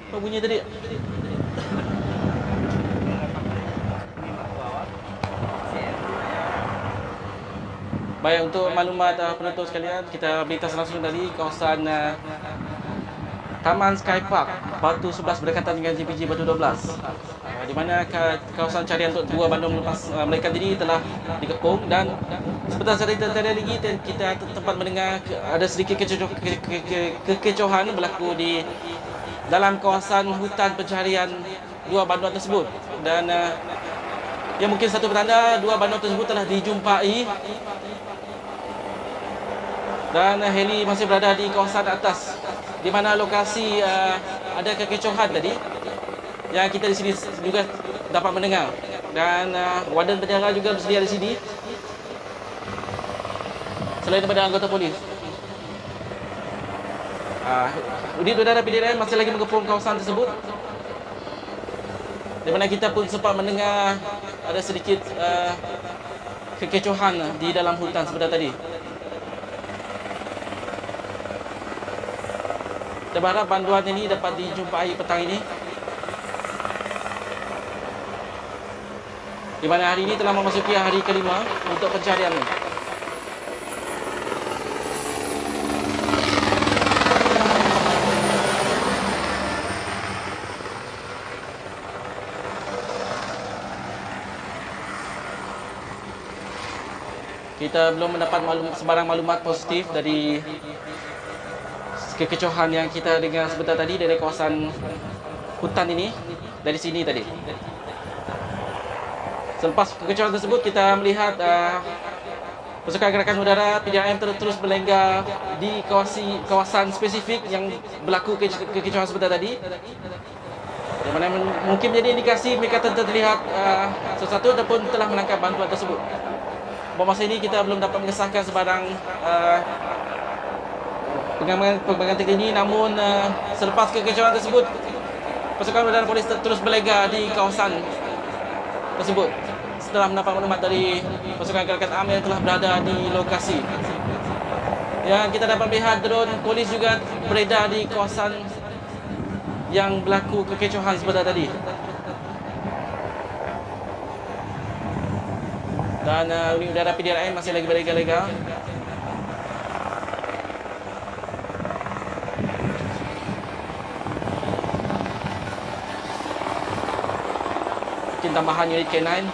Apa bunyi tadi? Baik, untuk maklumat penonton sekalian, kita berlintas langsung dari kawasan Taman Sky Park Batu 11 berdekatan dengan JPJ Batu 12, di mana kawasan carian untuk dua bandung lepas melarikan diri telah dikepung. Dan seperti tadi lagi kita tempat mendengar ada sedikit kekecohan berlaku di dalam kawasan hutan pencarian dua banduan tersebut. Dan yang mungkin satu petanda, dua banduan tersebut telah dijumpai dan heli masih berada di kawasan atas, di mana lokasi ada kekecohan tadi yang kita di sini juga dapat mendengar. Dan wadan penjara juga bersedia di sini selain daripada anggota polis. Unit udara PDRM masih lagi mengepung kawasan tersebut, di mana kita pun sempat mendengar ada sedikit kekecohan di dalam hutan sebentar tadi. Kita berharap banduan ini dapat dijumpai petang ini, di mana hari ini telah memasuki hari kelima untuk pencarian ini. Kita belum mendapat sebarang maklumat positif dari kekecohan yang kita dengar sebentar tadi dari kawasan hutan ini, dari sini tadi. Selepas kekecohan tersebut, kita melihat pasukan gerakan udara PDRM terus berlenggar di kawasan spesifik yang berlaku kekecohan sebentar tadi, di mana mungkin menjadi indikasi mereka terlihat sesuatu ataupun telah menangkap bantuan tersebut. Masa ini kita belum dapat mengesahkan sebarang pengembangan terkini, namun selepas kekecewaan tersebut, pasukan udara polis terus berlega di kawasan tersebut setelah mendapat maklumat dari pasukan gerakan AM yang telah berada di lokasi. Yang kita dapat melihat drone polis juga beredar di kawasan yang berlaku kekecohan sebentar tadi. Dan unit udara PDRM masih lagi berlega-lega. Mungkin tambahan unit K9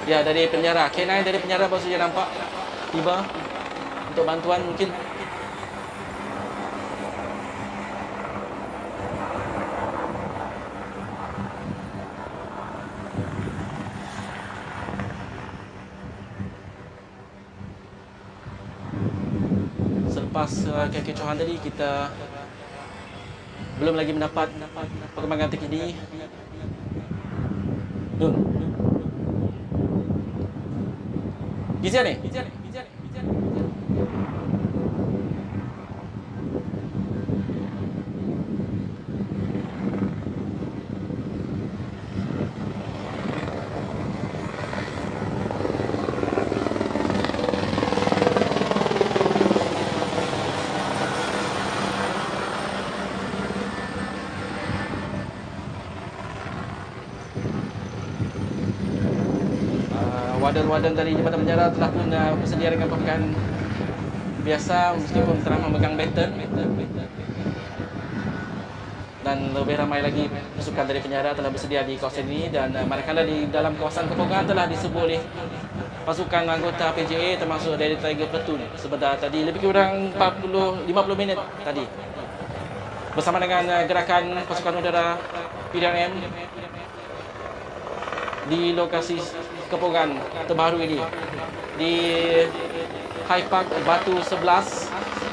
ya dari penjara. K9 dari penjara baru saja nampak tiba untuk bantuan mungkin. Selepas kekecohan tadi, kita belum lagi mendapat perkembangan terkini. Nun. Bisa ni? Wadan-wadan dari Jabatan Penjara telah pun bersedia dengan pakaian biasa meskipun telah memegang baton, dan lebih ramai lagi pasukan dari penjara telah bersedia di kawasan ini. Dan manakala di dalam kawasan kepungan telah diserbu oleh pasukan anggota PJA termasuk dari Tiger Platoon sebentar tadi, lebih kurang 50 minit tadi, bersama dengan gerakan pasukan udara PDRM di lokasi kepungan terbaru ini di High Park Batu 11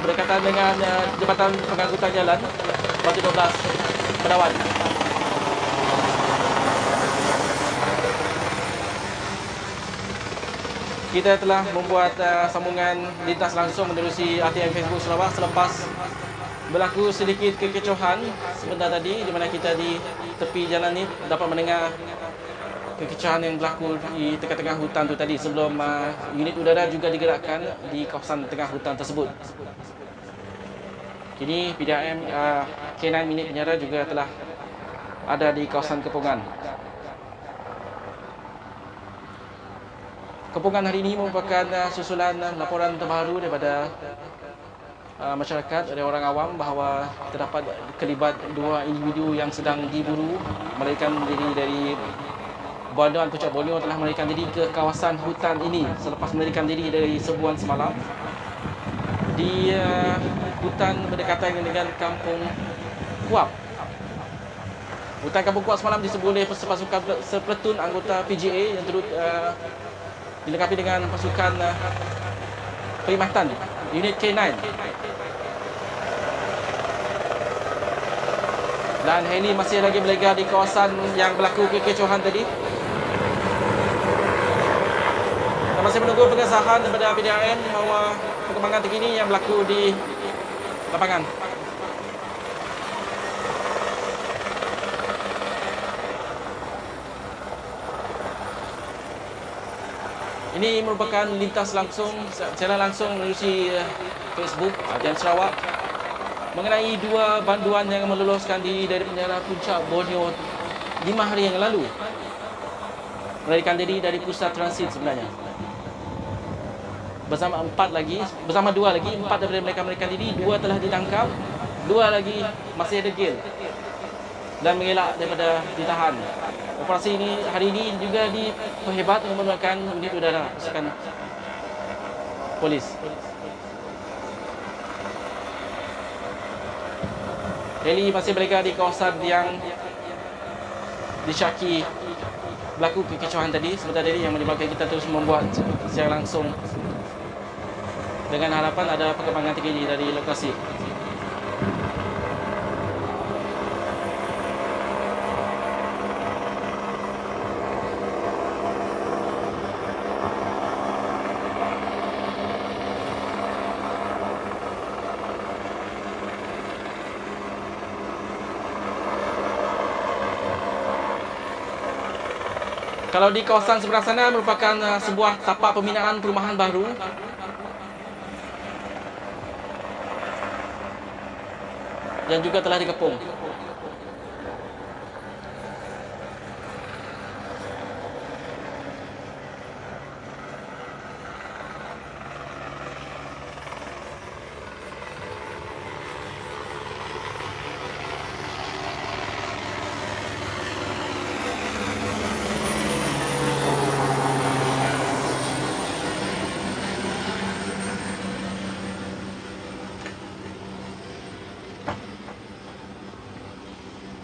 berdekatan dengan Jabatan Pengangkutan Jalan Batu 12 Pedawan. Kita telah membuat sambungan lintas langsung menerusi ATM Facebook Sarawak selepas berlaku sedikit kekecohan sebentar tadi, di mana kita di tepi jalan ini dapat mendengar kekecohan yang berlaku di tengah-tengah hutan tu tadi sebelum unit udara juga digerakkan di kawasan tengah hutan tersebut. Kini PDRM K9 minit penjara juga telah ada di kawasan Kepungan. Kepungan hari ini merupakan susulan laporan terbaru daripada masyarakat, dari orang awam, bahawa terdapat kelibat dua individu yang sedang diburu melarikan diri dari Banduan Puncak Borneo, telah melarikan diri ke kawasan hutan ini selepas melarikan diri dari serbuan semalam di hutan berdekatan dengan Kampung Kuap. Hutan Kampung Kuap semalam diserbu oleh pasukan sepletun anggota PGA yang turut dilengkapi dengan pasukan perkhidmatan unit K9. Dan heli masih lagi berlega di kawasan yang berlaku kekecohan tadi. Kita masih menunggu pengesahan daripada PDRM bahawa perkembangan terkini yang berlaku di lapangan. Ini merupakan lintas langsung, secara langsung melalui Facebook Harian Sarawak mengenai dua banduan yang meloloskan diri dari penjara Puncak Borneo 5 hari yang lalu. Melarikan diri dari pusat transit sebenarnya. Bersama dua lagi, 4 daripada mereka melarikan diri, 2 telah ditangkap, 2 lagi masih ada gel dan mengelak daripada ditahan. Operasi ini hari ini juga diperhebat dengan menggunakan unit udara pasukan polis. Heli masih berada di kawasan yang disyaki berlaku kekecohan tadi. Sebentar tadi yang menyebabkan kita terus membuat secara langsung dengan harapan ada perkembangan terkini dari lokasi. Kalau di kawasan sebelah sana merupakan sebuah tapak pembinaan perumahan baru. Yang juga telah dikepung.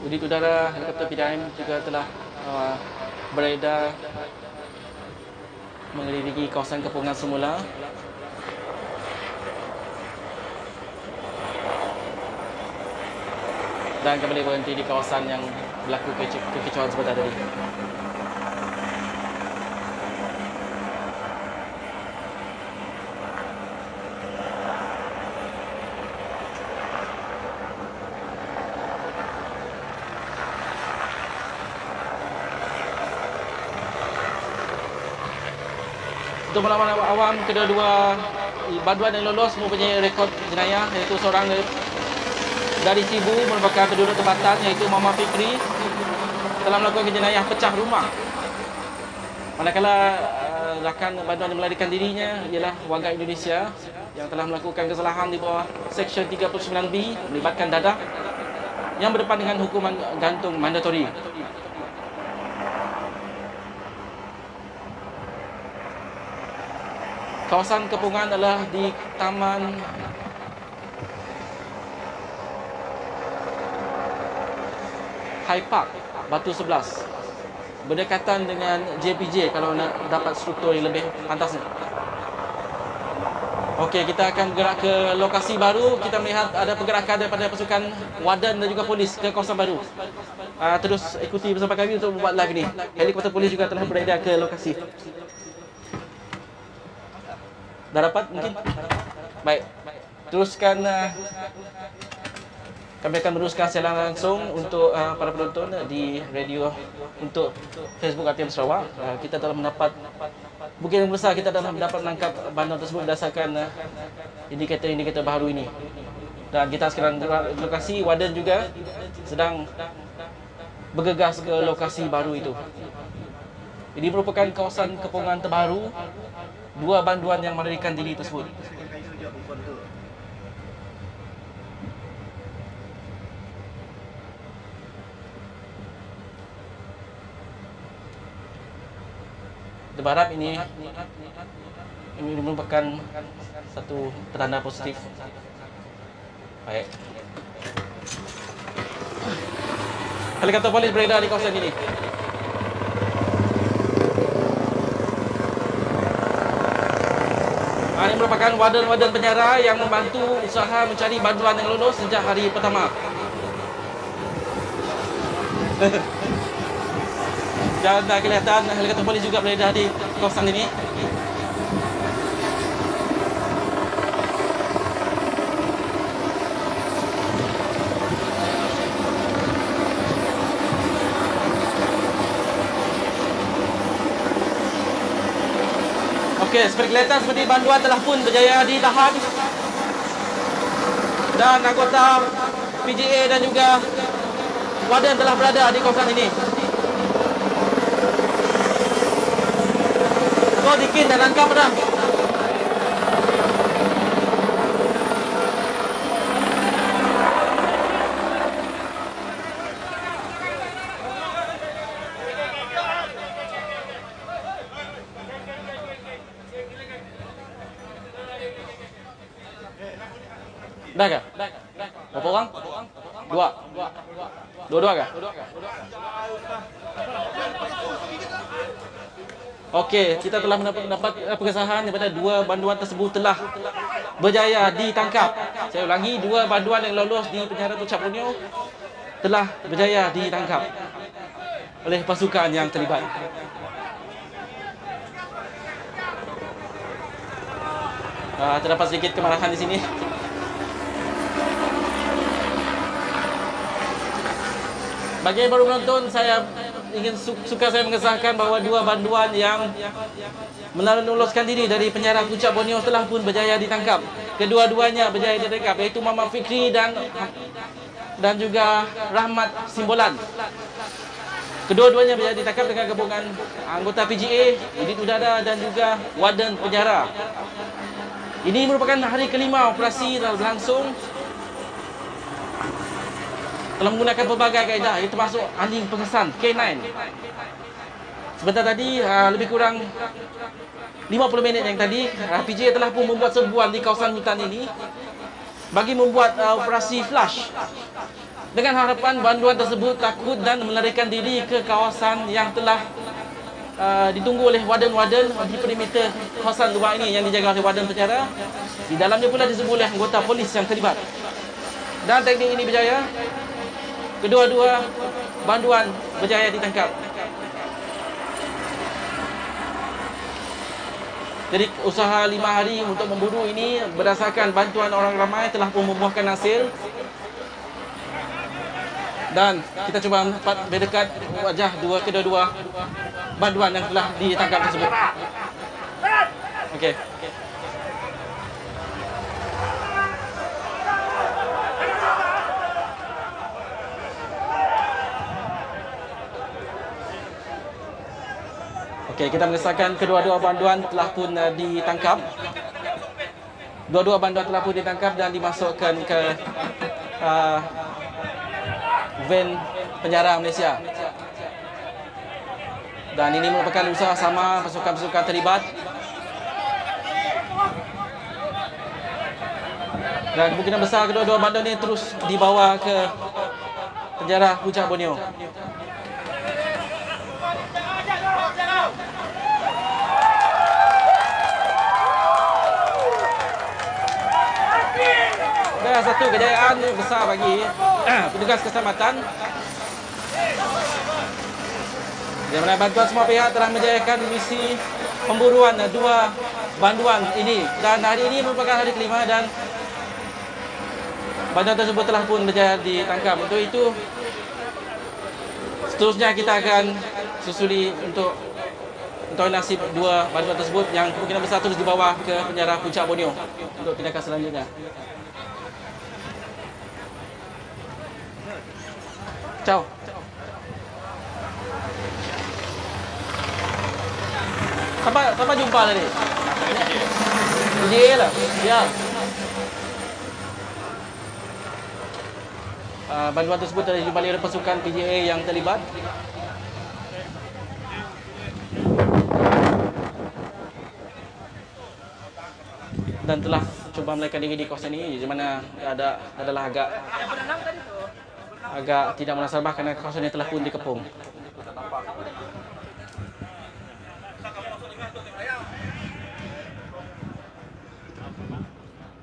Unit udara helikopter PDRM juga telah beredar mengelilingi kawasan kepungan semula. Dan kembali berhenti di kawasan yang berlaku kekecohan sebentar tadi. Untuk melawan awam, kedua-dua banduan yang lolos mempunyai rekod jenayah, iaitu seorang dari Sibu merupakan penduduk tempatan, iaitu Muhammad Fikri, telah melakukan jenayah pecah rumah. Manakala rakan banduan yang melarikan dirinya ialah warga Indonesia yang telah melakukan kesalahan di bawah Seksyen 39B melibatkan dadah yang berdepan dengan hukuman gantung mandatori. Kawasan kepungan adalah di Taman High Park, Batu 11. Berdekatan dengan JPJ kalau nak dapat struktur yang lebih pantasnya. Okey, kita akan bergerak ke lokasi baru. Kita melihat ada pergerakan daripada pasukan wadan dan juga polis ke kawasan baru. Terus ikuti bersama kami untuk membuat live ni. Helikopter polis juga telah beredar ke lokasi. Dah dapat mungkin? Baik. Teruskan, kami akan meneruskan siaran langsung untuk para penonton di radio untuk Facebook ATM Sarawak. Kita telah mendapat bukit yang besar, kita telah dapat menangkap banduan tersebut berdasarkan indikator-indikator baru ini. Dan kita sekarang di lokasi, Warden juga sedang bergegas ke lokasi baru itu. Ini merupakan kawasan kepungan terbaru dua banduan yang melarikan diri tersebut. Kita berharap ini merupakan satu tanda positif. Baik. Helikopter polis beredar di kawasan ini. Ini merupakan warden-warden penjara yang membantu usaha mencari bantuan yang lolos sejak hari pertama. Dan kelihatan helikopter polis juga beredar di kawasan ini. Okey, seperti kelihatan seperti banduan telah pun berjaya ditahan. Dan anggota PGA dan juga warden telah berada di kawasan ini. Kau dikin dan angkat dah. Dah kah? Berapa orang? Dua. Dua-dua kah? Okey, kita telah mendapat pengesahan daripada dua banduan tersebut telah berjaya ditangkap. Saya ulangi, dua banduan yang lolos di penjara Puncak Borneo telah berjaya ditangkap oleh pasukan yang terlibat. Terdapat sedikit kemarahan di sini. Bagi yang baru menonton, saya suka saya mengesahkan bahawa dua banduan yang meloloskan diri dari penjara Puncak Borneo telah pun berjaya ditangkap. Kedua-duanya berjaya ditangkap, iaitu Muhammad Fikri dan juga Rahmat Simbolan. Kedua-duanya berjaya ditangkap dengan gabungan anggota PGA, unit udara dan juga warden penjara. Ini merupakan hari kelima operasi telah berlangsung. Telah menggunakan pelbagai kaedah, termasuk anjing pengesan K9. Sebentar tadi, lebih kurang 50 minit yang tadi, PGA telah pun membuat serbuan di kawasan hutan ini bagi membuat operasi flush, dengan harapan banduan tersebut takut dan melarikan diri ke kawasan yang telah ditunggu oleh warden-warden di perimeter kawasan luar ini yang dijaga oleh warden penjara. Di dalamnya pula diserbu oleh anggota polis yang terlibat. Dan teknik ini berjaya. Kedua-dua banduan berjaya ditangkap. Jadi usaha 5 hari untuk memburu ini berdasarkan bantuan orang ramai telah pun membuahkan hasil. Dan kita cuba nampak berdekat wajah kedua-dua banduan yang telah ditangkap tersebut. Okey. Okey, kita mengesahkan kedua-dua banduan telah pun ditangkap. Dua-dua banduan telah pun ditangkap dan dimasukkan ke van penjara Malaysia. Dan ini merupakan usaha sama pasukan-pasukan terlibat. Dan kemungkinan besar kedua-dua banduan ini terus dibawa ke penjara Puncak Borneo. Dan satu kejayaan besar bagi petugas keselamatan. Di mana bantuan semua pihak telah menjayakan misi pemburuan dua banduan ini. Dan hari ini merupakan hari kelima dan banduan tersebut telah pun berjaya ditangkap. Untuk itu, seterusnya kita akan susuli untuk nasib dua banduan tersebut yang kemungkinan besar terus dibawa ke penjara Puncak Borneo untuk tindakan selanjutnya. Ciao. Siapa jumpa tadi? PJA lah. Ya. Bantuan tersebut telah dijumpai oleh pasukan PJA yang terlibat. Dan telah cuba melarikan diri di kawasan ini, di mana adalah agak tidak munasabah kerana kawasan ini telah pun dikepung.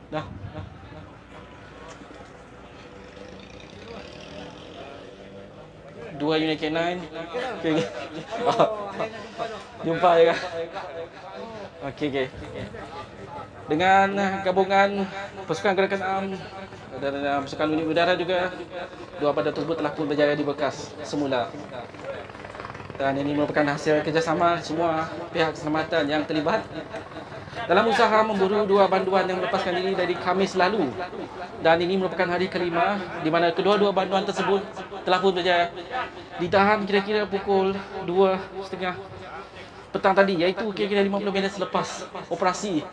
Dah. Dua unit K9. Okay. Jumpa ya. Okey. Dengan gabungan pasukan gerakan am dan pasukan unit udara juga, dua badan tersebut telah pun berjaya dibekas semula. Dan ini merupakan hasil kerjasama semua pihak keselamatan yang terlibat dalam usaha memburu dua banduan yang melepaskan diri dari Khamis lalu. Dan ini merupakan hari kelima di mana kedua-dua banduan tersebut telah pun berjaya ditahan kira-kira pukul 2:30 petang tadi, iaitu kira-kira 50 minit selepas operasi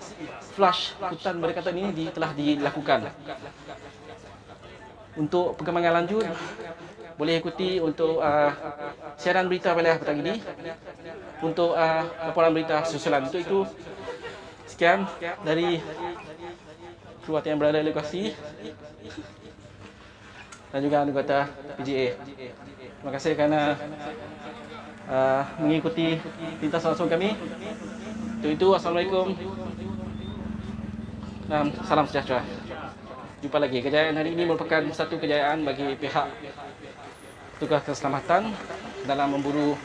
flush hutan berdekatan ini telah dilakukan. Untuk perkembangan lanjut boleh ikuti untuk siaran berita wilayah petang ini. Untuk laporan berita susulan untuk itu, sekian dari keluarga yang berada di lokasi dan juga anggota PJA. Terima kasih kerana mengikuti lintasan langsung kami. Untuk itu, Assalamualaikum dan salam sejahtera. Jumpa lagi. Kejayaan hari ini merupakan satu kejayaan bagi pihak tugas keselamatan dalam memburu